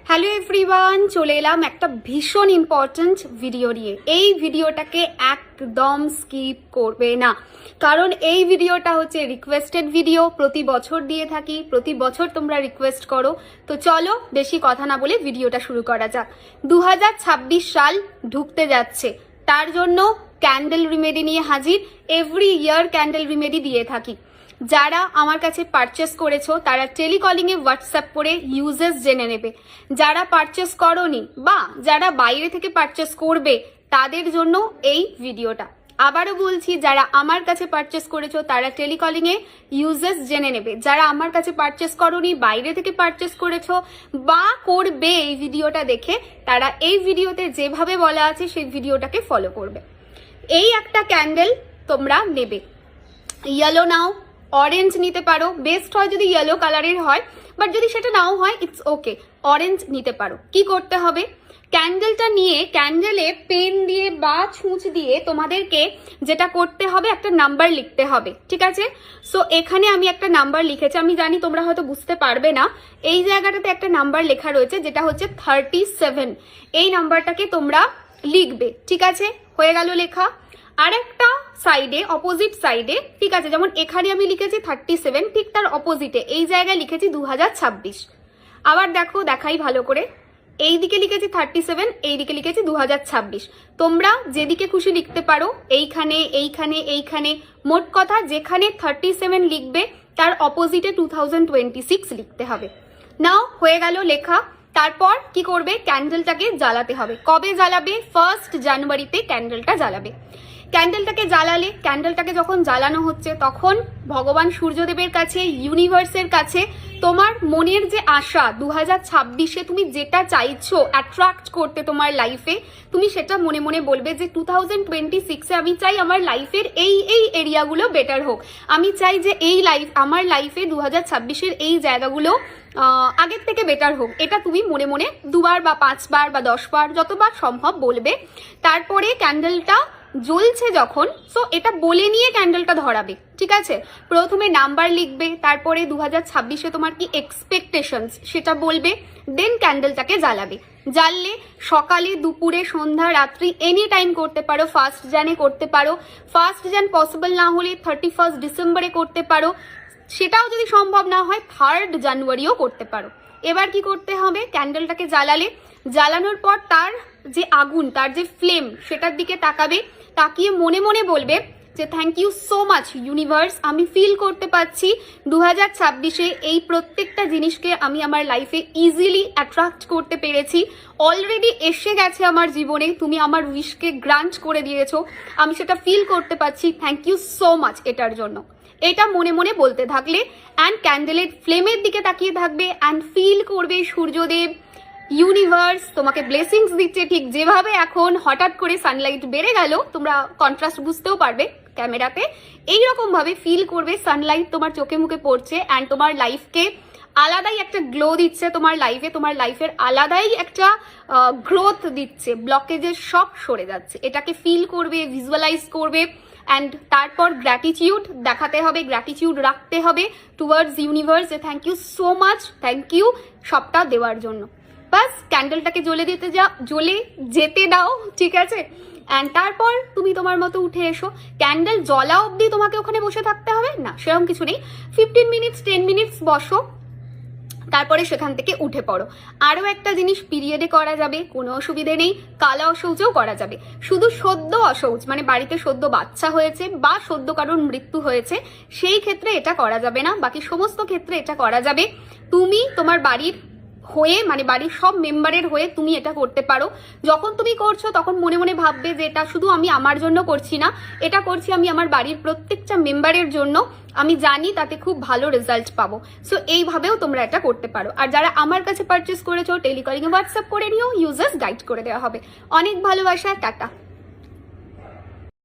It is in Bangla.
হ্যালো এভরিওয়ান, চলে এলাম একটা ভীষণ ইম্পর্টেন্ট ভিডিও নিয়ে। এই ভিডিওটাকে একদম স্কিপ করবে না, কারণ এই ভিডিওটা হচ্ছে রিকোয়েস্টেড ভিডিও। প্রতি বছর দিয়ে থাকি, প্রতি বছর তোমরা রিকোয়েস্ট করো। তো চলো বেশি কথা না বলে ভিডিওটা শুরু করা যাক। 2026 সাল ঢুকতে যাচ্ছে, তার জন্য ক্যান্ডেল রিমেডি নিয়ে হাজির। এভরি ইয়ার ক্যান্ডেল রিমেডি দিয়ে থাকি। যারা আমার কাছে পারচেস করেছো তারা টেলিকলিংয়ে হোয়াটসঅ্যাপ করে ইউজেস জেনে নেবে। যারা পারচেস করোনি বা যারা বাইরে থেকে পারচেস করবে তাদের জন্য এই ভিডিওটা। আবারও বলছি, যারা আমার কাছে পারচেস করেছো তারা টেলিকলিংয়ে ইউজেস জেনে নেবে। যারা আমার কাছে পারচেস করোনি, বাইরে থেকে পারচেস করেছো বা করবে এই ভিডিওটা দেখে, তারা এই ভিডিওতে যেভাবে বলা আছে সেই ভিডিওটাকে ফলো করবে। এই একটা ক্যান্ডেল তোমরা নেবে, ইয়েলো নাও, অরেঞ্জ নিতে পারো, বেস্ট হয় যদি ইয়েলো কালারের হয়, বাট যদি সেটা নাও হয় ইটস ওকে, অরেঞ্জ নিতে পারো। কি করতে হবে, ক্যান্ডেলটা নিয়ে ক্যান্ডেলে পেন দিয়ে বা ছুঁচ দিয়ে তোমাদেরকে যেটা করতে হবে, একটা নাম্বার লিখতে হবে, ঠিক আছে? সো এখানে আমি একটা নাম্বার লিখেছি, আমি জানি তোমরা হয়তো বুঝতে পারবে না। এই জায়গাটাতে একটা নাম্বার লেখা রয়েছে যেটা হচ্ছে 37। এই নাম্বারটাকে তোমরা লিখবে, ঠিক আছে? হয়ে গেল লেখা। আরেকটা সাইডে, অপোজিট সাইডে, ঠিক আছে, যেমন এখানে আমি লিখেছি 37, ঠিক তার অপোজিটে এই জায়গায় লিখেছি 2026। আবার দেখো, দেখাই ভালো করে, এই দিকে লিখেছি 37, এই দিকে লিখেছি 2026। তোমরা যেদিকে খুশি লিখতে পারো, এইখানে এইখানে এইখানে, মোট কথা যেখানে 37 লিখবে তার অপোজিটে 2026 লিখতে হবে। নাও হয়ে গেল লেখা। তারপর কি করবে, ক্যান্ডেলটাকে জ্বালাতে হবে। কবে জ্বালাবে? 1 জানুয়ারিতে ক্যান্ডেলটা জ্বালাবে। ক্যান্ডেলটাকে জ্বালালে, ক্যান্ডেলটাকে যখন জ্বালানো হচ্ছে তখন ভগবান সূর্যদেবের কাছে, ইউনিভার্সের কাছে তোমার মনের যে আশা 2026-এ তুমি যেটা চাইছো অ্যাট্রাক্ট করতে তোমার লাইফে, তুমি সেটা মনে মনে বলবে যে 2026-এ আমি চাই আমার লাইফের এই এই এরিয়াগুলো বেটার হোক। আমি চাই যে আমার লাইফে 2026-এর এই জায়গাগুলো আগের থেকে বেটার হোক। এটা তুমি মনে মনে 2 বার বা 5 বার বা 10 বার যতবার সম্ভব বলবে। তারপরে ক্যান্ডেলটা জ্বলছে যখন, সো এটা বলে নিয়ে ক্যান্ডেলটা ধরাবে, ঠিক আছে? প্রথমে নাম্বার লিখবে, তারপরে 2026-এ তোমার কি এক্সপেকটেশনস সেটা বলবে, দেন ক্যান্ডেলটাকে জ্বালাবে। জ্বাললে সকালে, দুপুরে, সন্ধ্যা, রাত্রি এনি টাইম করতে পারো। 1 জানুয়ারি করতে পারো, 1 জানুয়ারি পসিবল না হলে 31 ডিসেম্বরে করতে পারো, সেটাও যদি সম্ভব না হয় 3 জানুয়ারিও করতে পারো। এবার কি করতে হবে, ক্যান্ডেলটাকে জ্বালানোর পর তার যে আগুন, তার যে ফ্লেম, সেটার দিকে তাকাবে। তাকিয়ে মনে মনে বলবে যে thank you so much universe, আমি ফিল করতে পারছি 2026-এ এই প্রত্যেকটা জিনিসকে আমি আমার লাইফে ইজিলি অ্যাট্রাক্ট করতে পেরেছি। অলরেডি এসে গেছে আমার জীবনে, তুমি আমার উইশকে গ্রান্ট করে দিয়েছো, আমি সেটা ফিল করতে পারছি। থ্যাংক ইউ সো মাচ এটার জন্য। এটা মনে মনে বলতে থাকলে অ্যান্ড ক্যান্ডেলের ফ্লেমের দিকে তাকিয়ে থাকবে অ্যান্ড ফিল করবে সূর্যদেব, ইউনিভার্স তোমাকে ব্লেসিংস দিচ্ছে। ঠিক যেভাবে এখন হঠাৎ করে সানলাইট বেড়ে গেল, তোমরা কন্ট্রাস্ট বুঝতেও পারবে ক্যামেরাতে, এইরকম ভাবে ফিল করবে সানলাইট তোমার চোখে মুখে পড়ছে অ্যান্ড তোমার লাইফকে আলাদাই একটা গ্লো দিচ্ছে, তোমার লাইফের আলাদাই একটা গ্রোথ দিচ্ছে, ব্লকেজের সব সরে যাচ্ছে। এটাকে ফিল করবে, ভিজুয়ালাইজ করবে অ্যান্ড তারপর গ্র্যাটিটিউড দেখাতে হবে, গ্র্যাটিটিউড রাখতে হবে টুয়ার্ডস ইউনিভার্স, যে thank you so much, thank you সবটা দেওয়ার জন্য। বাস ক্যান্ডেলটাকে জ্বলে যেতে দাও, ঠিক আছে? অ্যান্ড তারপর তুমি তোমার মতো উঠে এসো। ক্যান্ডেল জ্বলা অবধি তোমাকে ওখানে বসে থাকতে হবে না, সেরকম কিছু নেই। 15 মিনিটস 10 মিনিটস বসো, তারপরে সেখান থেকে উঠে পড়ো। আরও একটা জিনিস পিরিয়ডে করা যাবে, কোনো অসুবিধে নেই। কালা অশৌচেও করা যাবে। শুধু সদ্য অশৌচ, মানে বাড়িতে সদ্য বাচ্চা হয়েছে বা সদ্য কারোর মৃত্যু হয়েছে, সেই ক্ষেত্রে এটা করা যাবে না। বাকি সমস্ত ক্ষেত্রে এটা করা যাবে। তুমি তোমার বাড়ির হয়ে, মানে বাড়ির সব মেম্বারের হয়ে তুমি এটা করতে পারো। যখন তুমি করছো তখন মনে মনে ভাববে যে এটা শুধু আমি আমার জন্য করছি না, এটা করছি আমি আমার বাড়ির প্রত্যেকটা মেম্বারের জন্য। আমি জানি তাতে খুব ভালো রেজাল্ট পাবো। সো এইভাবেও তোমরা এটা করতে পারো। আর যারা আমার কাছে পারচেস করেছো, টেলিকলিংয়ে হোয়াটসঅ্যাপ করে নিও, ইউজার্স গাইড করে দেওয়া হবে। অনেক ভালোবাসা, টাটা।